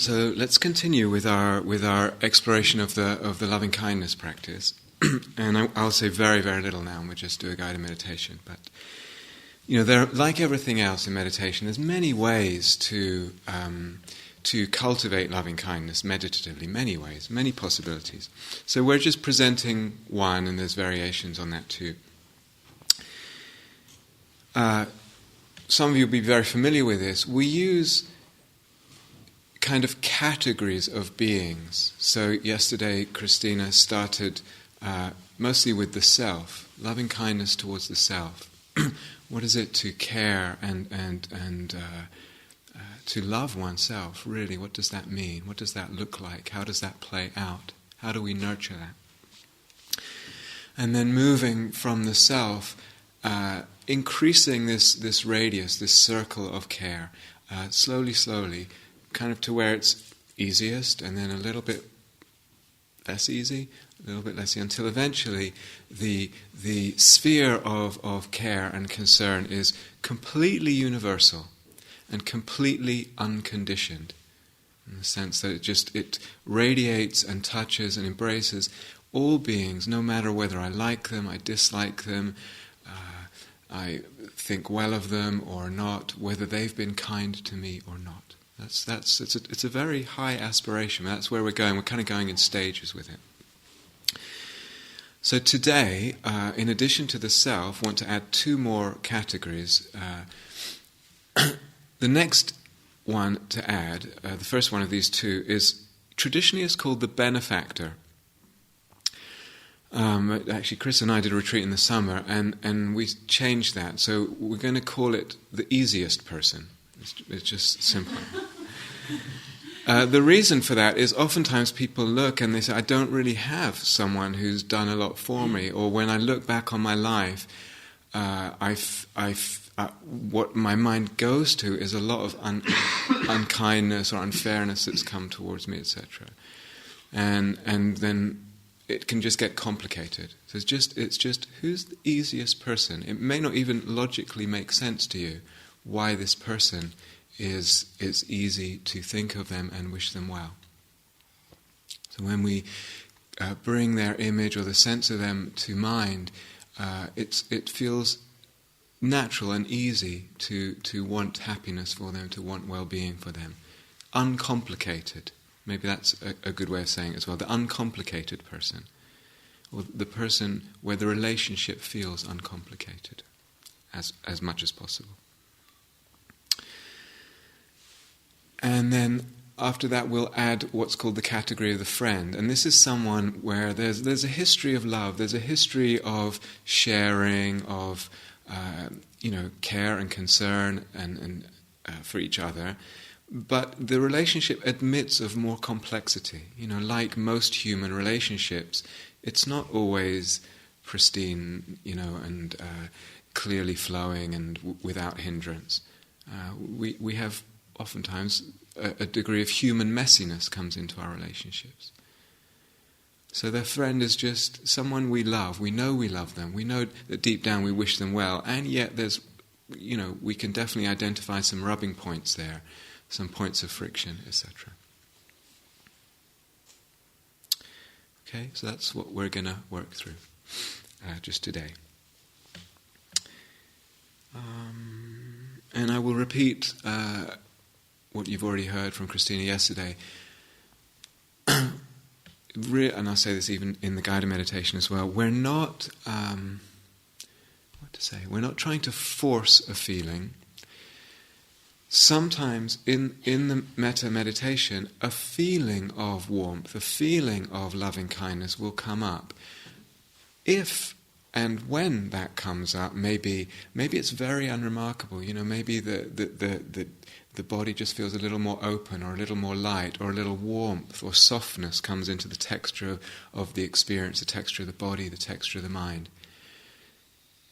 So let's continue with our exploration of the loving kindness practice, and I'll say very, very little now, and we'll just do a guided meditation. But there, like everything else in meditation, there's many ways to cultivate loving kindness meditatively. Many ways, many possibilities. So we're just presenting one, and there's variations on that too. Some of you will be very familiar with this. We use kind of categories of beings. So yesterday, Christina started mostly with the self, loving kindness towards the self. What is it to care and to love oneself? Really, what does that mean? What does that look like? How does that play out? How do we nurture that? And then moving from the self, increasing this radius, this circle of care, slowly, kind of to where it's easiest, and then a little bit less easy, until eventually the sphere of care and concern is completely universal and completely unconditioned, in the sense that it radiates and touches and embraces all beings, no matter whether I like them, I dislike them, I think well of them or not, whether they've been kind to me or not. It's a very high aspiration. That's where we're going. We're kind of going in stages with it. So today, in addition to the self, I want to add two more categories. The next one to add, the first one of these two, is traditionally is called the benefactor. Actually, Chris and I did a retreat in the summer, and we changed that. So we're going to call it the easiest person. It's just simple. The reason for that is oftentimes people look and they say, I don't really have someone who's done a lot for me, or when I look back on my life, what my mind goes to is a lot of unkindness or unfairness that's come towards me, etc. And then it can just get complicated. So it's just who's the easiest person? It may not even logically make sense to you why this person is easy to think of them and wish them well. So when we bring their image or the sense of them to mind, it feels natural and easy to want happiness for them, to want well-being for them. Uncomplicated. Maybe that's a good way of saying it as well. The uncomplicated person. Or the person where the relationship feels uncomplicated as much as possible. And then after that we'll add what's called the category of the friend. And this is someone where there's a history of love, there's a history of sharing, of care and concern and for each other. But the relationship admits of more complexity. Like most human relationships, it's not always pristine, and clearly flowing and without hindrance. We have oftentimes a degree of human messiness comes into our relationships. So their friend is just someone we love. We know we love them. We know that deep down we wish them well. And yet there's, we can definitely identify some rubbing points there, some points of friction, etc. Okay, so that's what we're going to work through just today. And I will repeat what you've already heard from Christina yesterday. And I'll say this even in the guided meditation as well. We're not, we're not trying to force a feeling. Sometimes in the Metta meditation, a feeling of warmth, a feeling of loving kindness will come up. If and when that comes up, maybe it's very unremarkable. Maybe the body just feels a little more open, or a little more light, or a little warmth or softness comes into the texture of the experience, the texture of the body, the texture of the mind.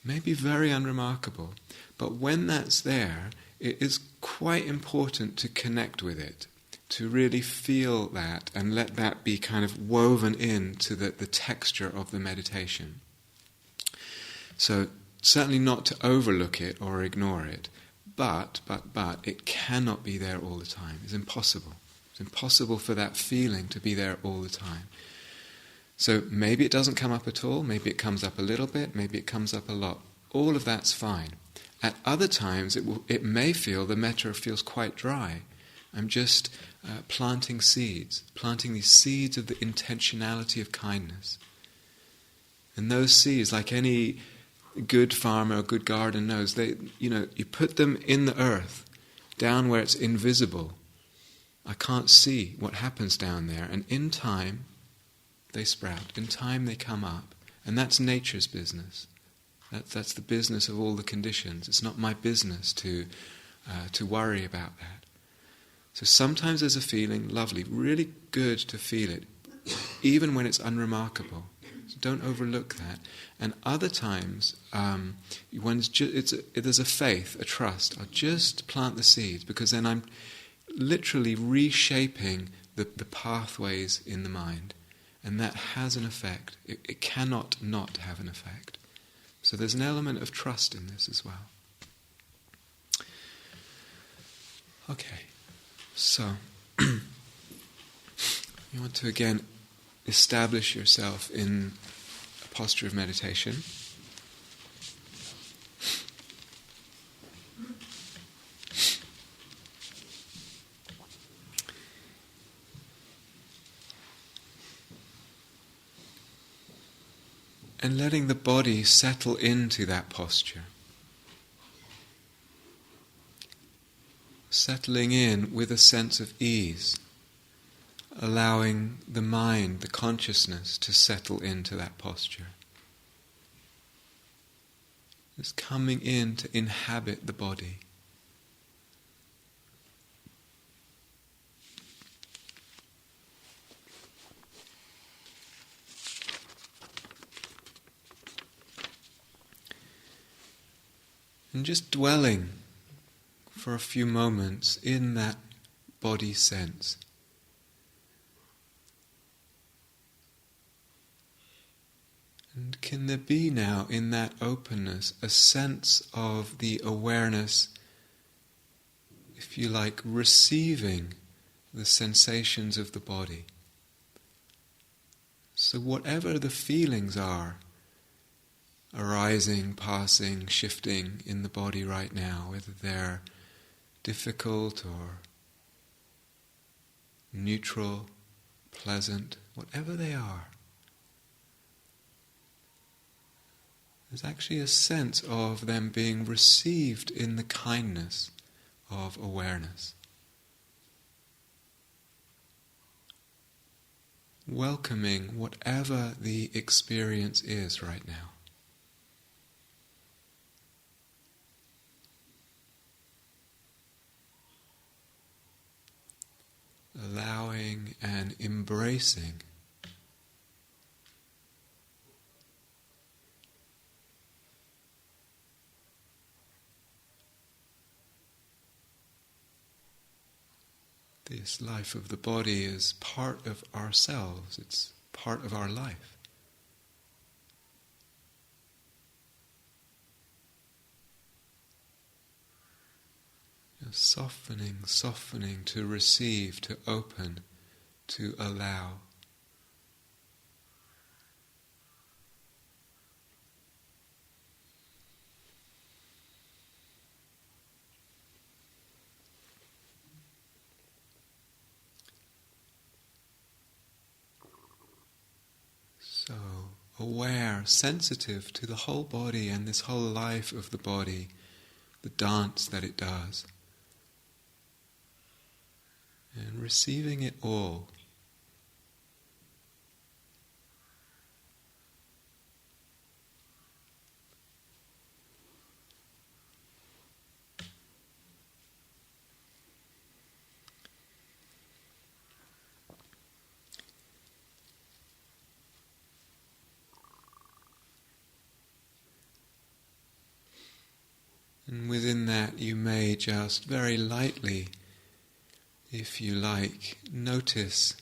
Maybe very unremarkable. But when that's there, it is quite important to connect with it, to really feel that and let that be kind of woven into the texture of the meditation. So certainly not to overlook it or ignore it, but it cannot be there all the time. It's impossible. It's impossible for that feeling to be there all the time. So maybe it doesn't come up at all, maybe it comes up a little bit, maybe it comes up a lot. All of that's fine. At other times it may feel, the metta feels quite dry. I'm just planting these seeds of the intentionality of kindness. And those seeds, like any good farmer or good gardener knows, you put them in the earth, down where it's invisible. I can't see what happens down there. And in time, they sprout. In time, they come up. And that's nature's business. That's the business of all the conditions. It's not my business to worry about that. So sometimes there's a feeling, lovely, really good to feel it, even when it's unremarkable. So don't overlook that. And other times, there's a faith, a trust. I'll just plant the seeds, because then I'm literally reshaping the pathways in the mind. And that has an effect. It cannot not have an effect. So there's an element of trust in this as well. Okay, so you want to again establish yourself in a posture of meditation. And letting the body settle into that posture. Settling in with a sense of ease. Allowing the mind, the consciousness, to settle into that posture. Just coming in to inhabit the body. And just dwelling for a few moments in that body sense. And can there be now in that openness a sense of the awareness, if you like, receiving the sensations of the body? So whatever the feelings are, arising, passing, shifting in the body right now, whether they're difficult or neutral, pleasant, whatever they are, there's actually a sense of them being received in the kindness of awareness. Welcoming whatever the experience is right now. Allowing and embracing this life of the body is part of ourselves, it's part of our life. Softening to receive, to open, to allow. So, aware, sensitive to the whole body and this whole life of the body, the dance that it does. And receiving it all. And within that you may just very lightly, if you like, notice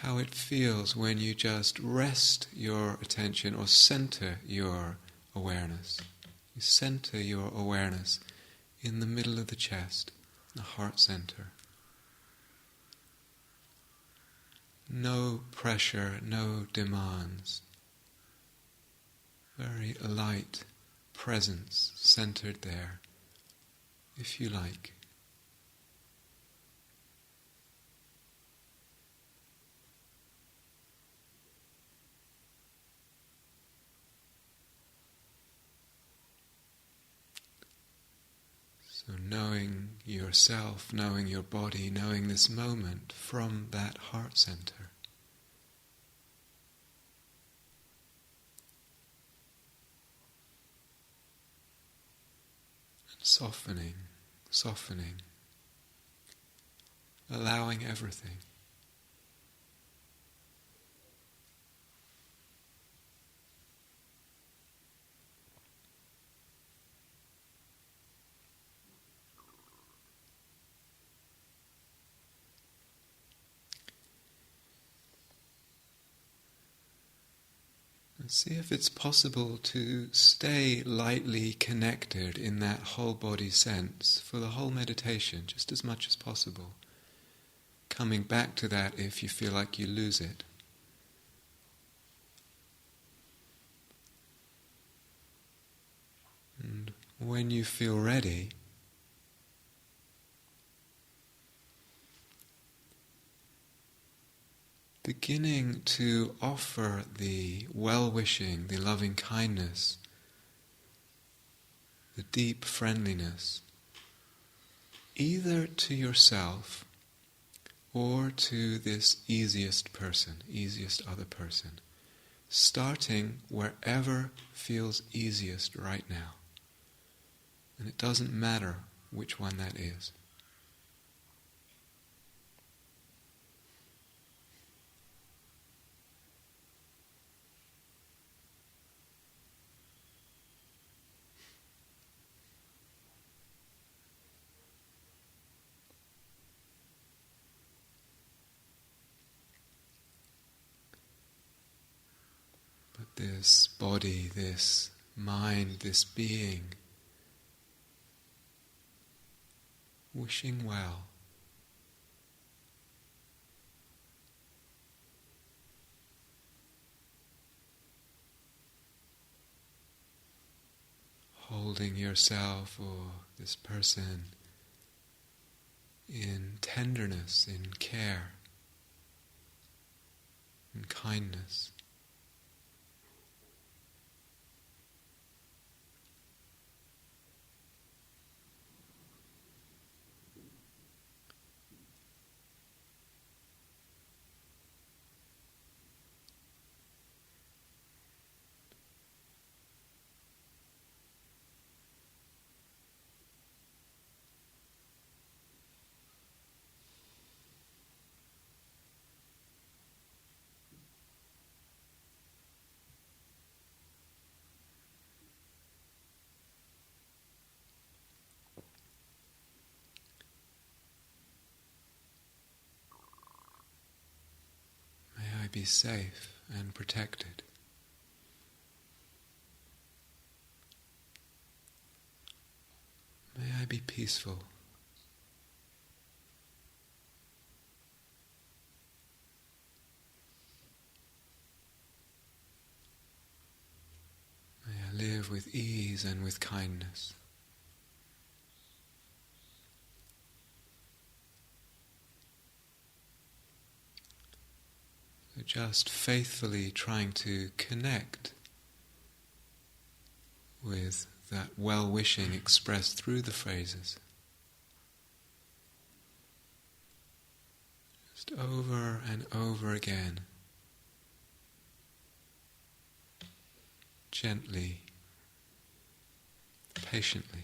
how it feels when you just rest your attention or center your awareness, You center your awareness in the middle of the chest, the heart center. No pressure, no demands. Very light presence centered there, if you like. So knowing yourself, knowing your body, knowing this moment from that heart center. And softening, allowing everything. And see if it's possible to stay lightly connected in that whole body sense for the whole meditation, just as much as possible. Coming back to that if you feel like you lose it. And when you feel ready, beginning to offer the well-wishing, the loving kindness, the deep friendliness, either to yourself or to this easiest other person, starting wherever feels easiest right now. And it doesn't matter which one that is. This body, this mind, this being, wishing well. Holding yourself or this person in tenderness, in care, in kindness. Be safe and protected. May I be peaceful. May I live with ease and with kindness. Just faithfully trying to connect with that well-wishing expressed through the phrases. Just over and over again. Gently, patiently.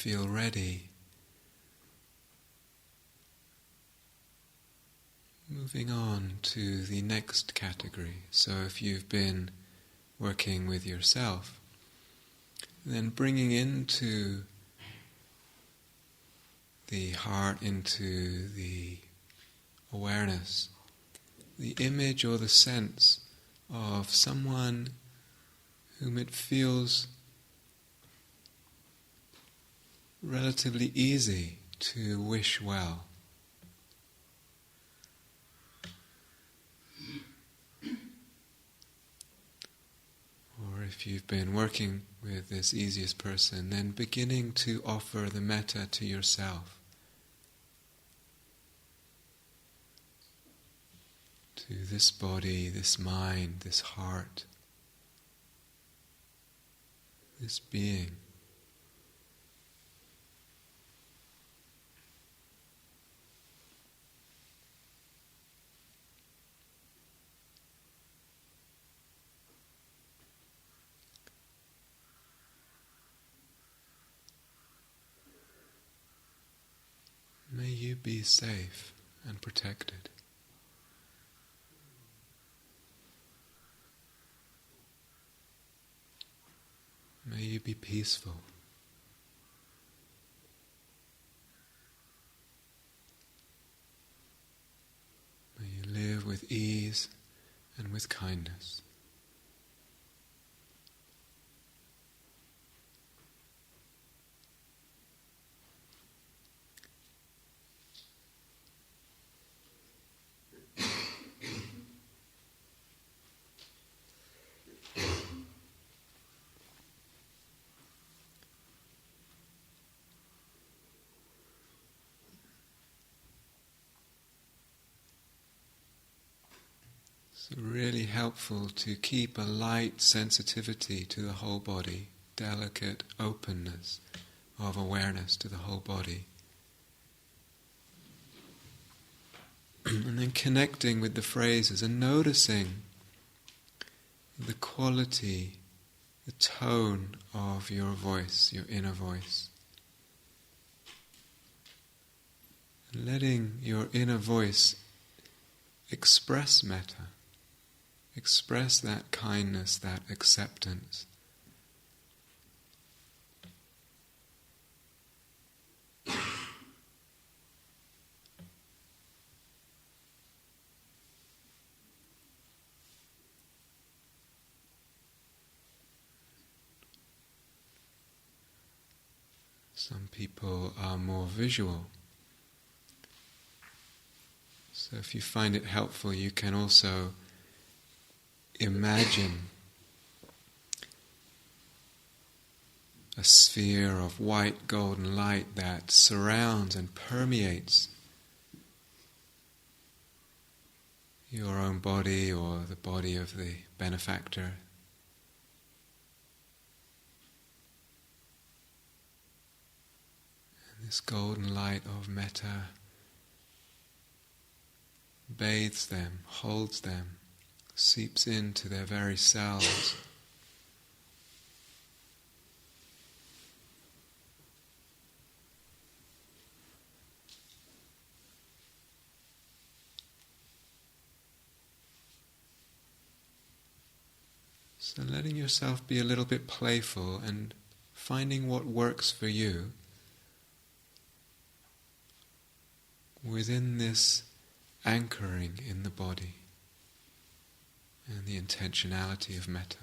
feel ready, moving on to the next category. So if you've been working with yourself, then bringing into the heart, into the awareness, the image or the sense of someone whom it feels relatively easy to wish well. Or if you've been working with this easiest person, then beginning to offer the metta to yourself, to this body, this mind, this heart, this being. May you be safe and protected. May you be peaceful. May you live with ease and with kindness. It's really helpful to keep a light sensitivity to the whole body, delicate openness of awareness to the whole body. And then connecting with the phrases and noticing the quality, the tone of your voice, your inner voice. And letting your inner voice express metta. Express that kindness, that acceptance. Some people are more visual. So if you find it helpful, you can also imagine a sphere of white golden light that surrounds and permeates your own body or the body of the benefactor. And this golden light of metta bathes them, holds them, seeps into their very cells. So letting yourself be a little bit playful and finding what works for you within this anchoring in the body and the intentionality of metta.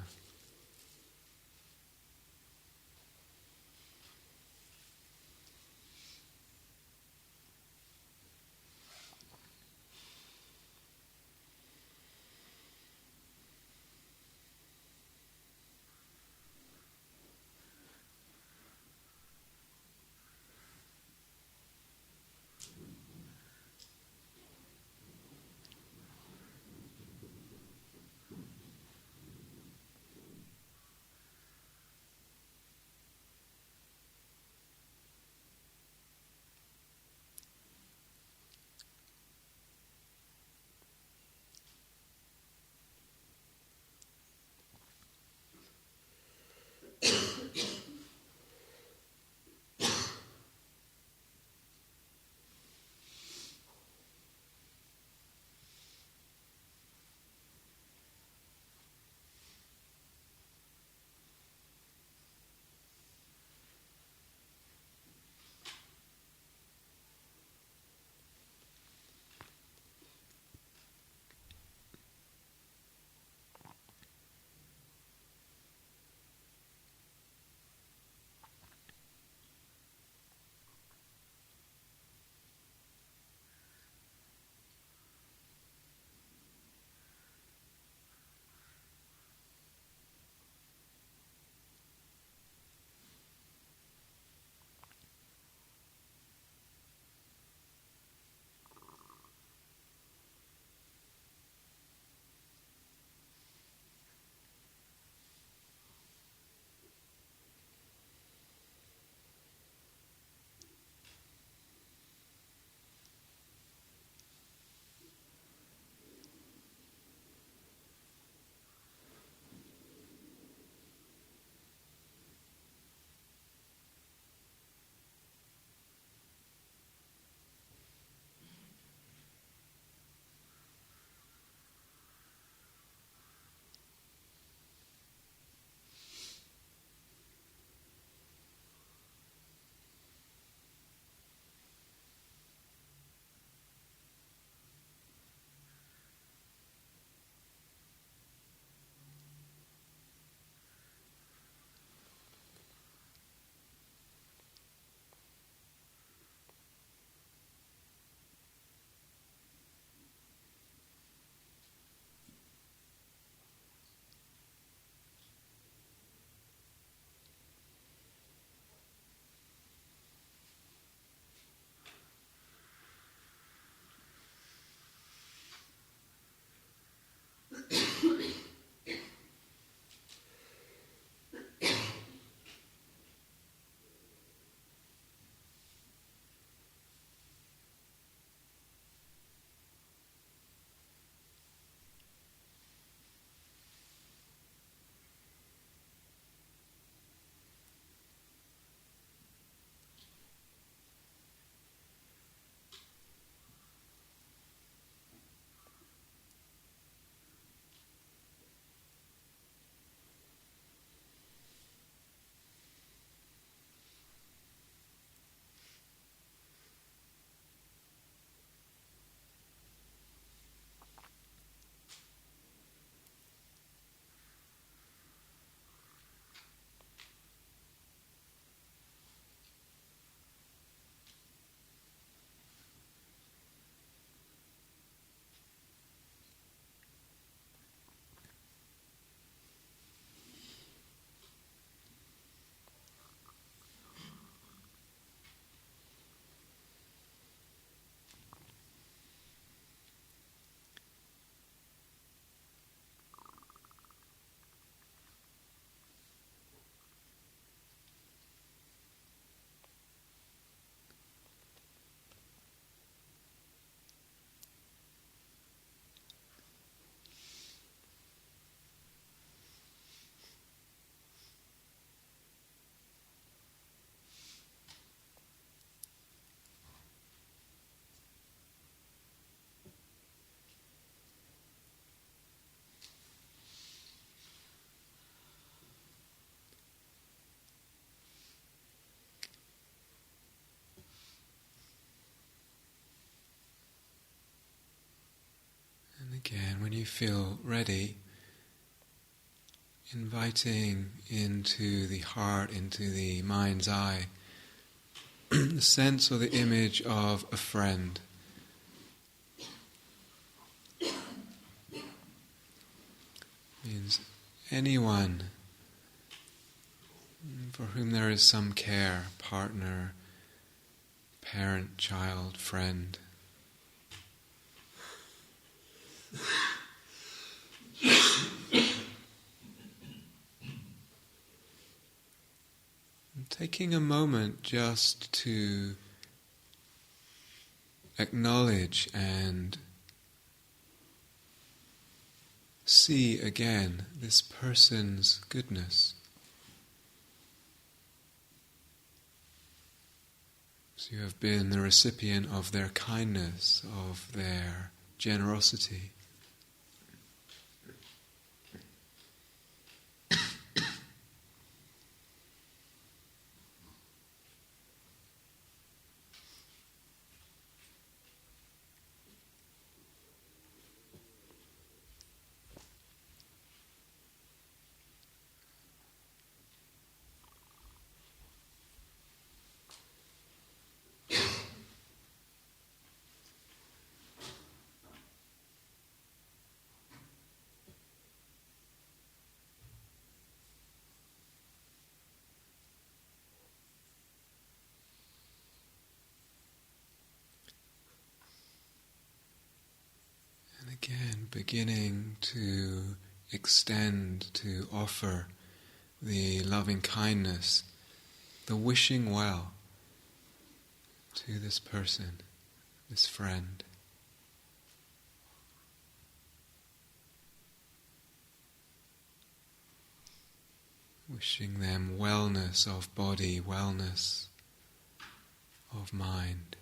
Again, when you feel ready, inviting into the heart, into the mind's eye, the sense or the image of a friend. Means anyone for whom there is some care, partner, parent, child, friend. And taking a moment just to acknowledge and see again this person's goodness. So you have been the recipient of their kindness, of their generosity. Again, beginning to extend, to offer the loving kindness, the wishing well to this person, this friend. Wishing them wellness of body, wellness of mind.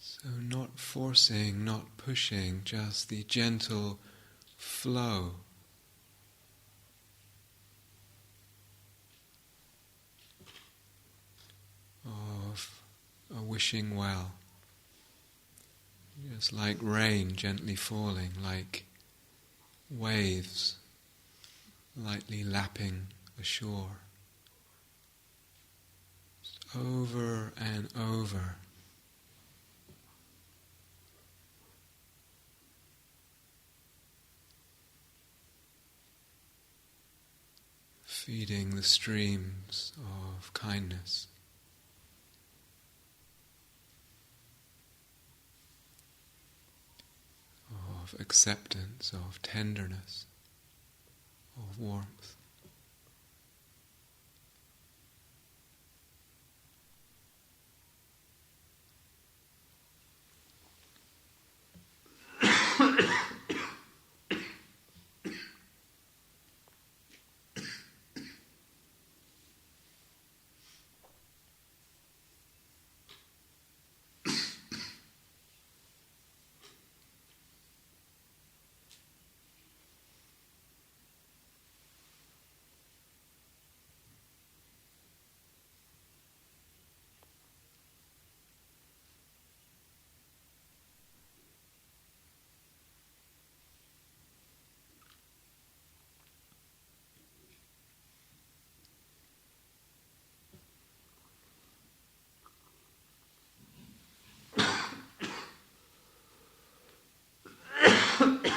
So not forcing, not pushing, just the gentle flow of a wishing well. Just like rain gently falling, like waves lightly lapping the shore. Just over and over. Feeding the streams of kindness. Of acceptance, of tenderness, of warmth. And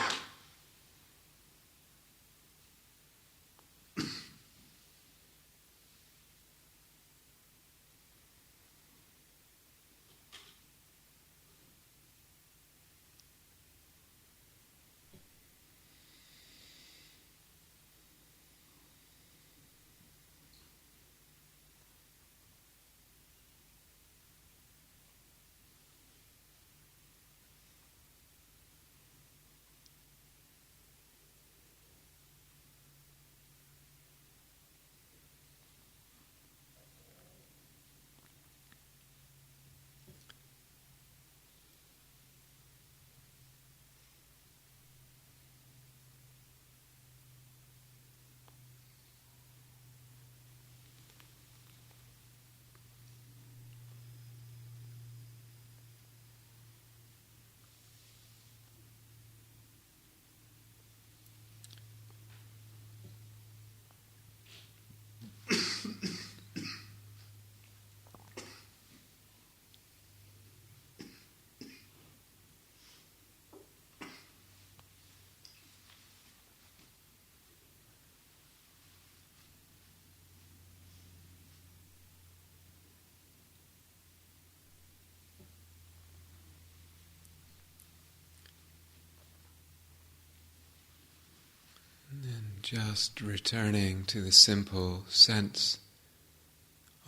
just returning to the simple sense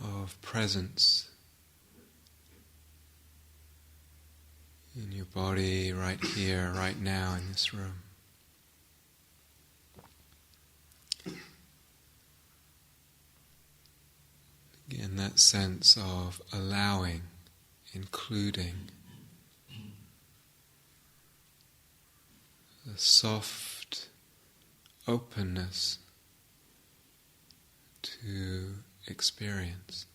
of presence in your body right here, right now in this room. Again, that sense of allowing, including, the soft openness to experience.